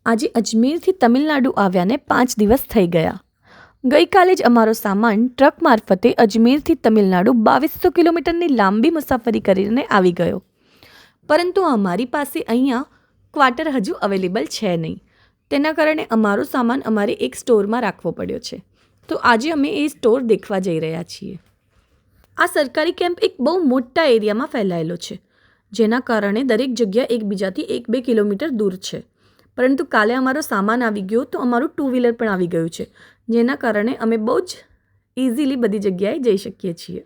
આજે અજમેરથી તમિલનાડુ આવ્યાને 5 દિવસ થઈ ગયા. ગઈકાલે જ અમારો સામાન ટ્રક મારફતે અજમેરથી તમિલનાડુ 2200 કિલોમીટરની લાંબી મુસાફરી કરીને આવી ગયો. પરંતુ અમારી પાસે અહીંયા ક્વાર્ટર હજુ અવેલેબલ છે નહીં. તેના કારણે અમારો સામાન અમારે એક સ્ટોરમાં રાખવો પડ્યો છે. તો આજે અમે એ સ્ટોર દેખવા જઈ રહ્યા છીએ. આ સરકારી કેમ્પ એક બહુ મોટા એરિયામાં ફેલાયેલો છે, જેના કારણે દરેક જગ્યા એકબીજાથી 1-2 કિલોમીટર દૂર છે. પરંતુ કાલે અમારો સામાન આવી ગયો તો અમારું 2 વ્હીલર પણ આવી ગયું છે, જેના કારણે અમે બહુ જ ઇઝીલી બધી જગ્યાએ જઈ શકીએ છીએ.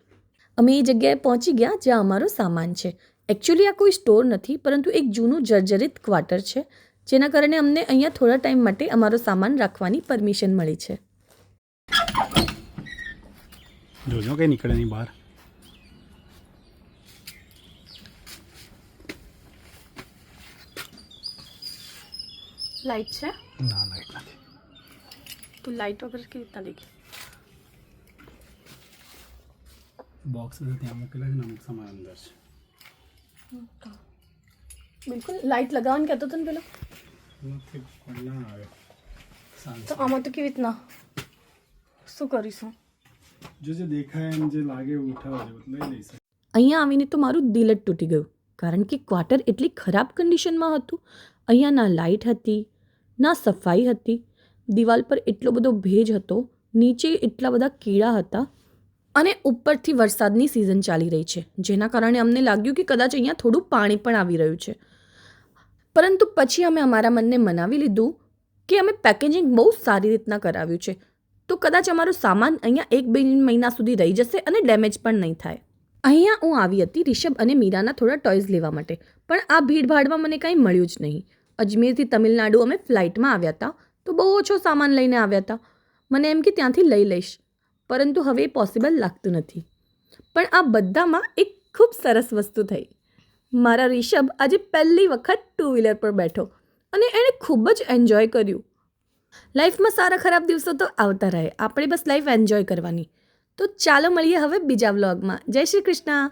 અમે એ જગ્યાએ પહોંચી ગયા જ્યાં અમારો સામાન છે. એકચ્યુઅલી આ કોઈ સ્ટોર નથી, પરંતુ એક જૂનું જર્જરિત ક્વાર્ટર છે, જેના કારણે અમને અહીંયા થોડા ટાઈમ માટે અમારો સામાન રાખવાની પરમિશન મળી છે. જોજો કે નીકળે નહીં બહાર. લાઇટ છે? ના, લાઈટ નથી. તો લાઇટ વગર કેવી રીતના દેખી? બોક્સ ત્યાં મૂકેલા છે ને, અમુક સામાન અંદર છે. બિલકુલ લાઇટ લગાવવાનું કહેતો હતો ને પેલો. નથી પણ ના આવે. તો આમાં તો કેવી રીતના શું કરીશું? જો જે દેખાય એમ જે લાગે એવું ઉઠાવવા જેવું લઈ લઈશ. અહીંયા આવીને તો મારું દિલ જ તૂટી ગયું, કારણ કે ક્વાર્ટર એટલી ખરાબ કન્ડિશનમાં હતું. અહીંયા ના લાઇટ હતી, ના સફાઈ હતી, દિવાલ પર એટલો બધો ભેજ હતો, નીચે એટલા બધા કીડા હતા, અને ઉપરથી વરસાદની સિઝન ચાલી રહી છે, જેના કારણે અમને લાગ્યું કે કદાચ અહીંયા થોડું પાણી પણ આવી રહ્યું છે. પરંતુ પછી અમે અમારા મનને મનાવી લીધું કે અમે પેકેજિંગ બહુ સારી રીતના કરાવ્યું છે, તો કદાચ અમારો સામાન અહીંયા 1-2 મહિના સુધી રહી જશે અને ડેમેજ પણ નહીં થાય. અહીંયા હું આવી હતી રિષભ અને મીરાના થોડા ટોયઝ લેવા માટે, પણ આ ભીડભાડમાં મને કાંઈ મળ્યું જ નહીં. અજમેરથી તમિલનાડુ અમે ફ્લાઇટમાં આવ્યા હતા, તો બહુ ઓછો સામાન લઈને આવ્યા હતા. મને એમ કે ત્યાંથી લઈ લઈશ, પરંતુ હવે એ પોસિબલ લાગતું નથી. પણ આ બધામાં એક ખૂબ સરસ વસ્તુ થઈ. મારા રિષભ આજે પહેલી વખત 2 વ્હીલર પર બેઠો અને એણે ખૂબ જ એન્જોય કર્યું. લાઈફમાં સારા ખરાબ દિવસો તો આવતા રહે, આપણે બસ લાઈફ એન્જોય કરવાની. તો ચાલો મળીએ હવે બીજા વ્લોગમાં. જય શ્રી કૃષ્ણ.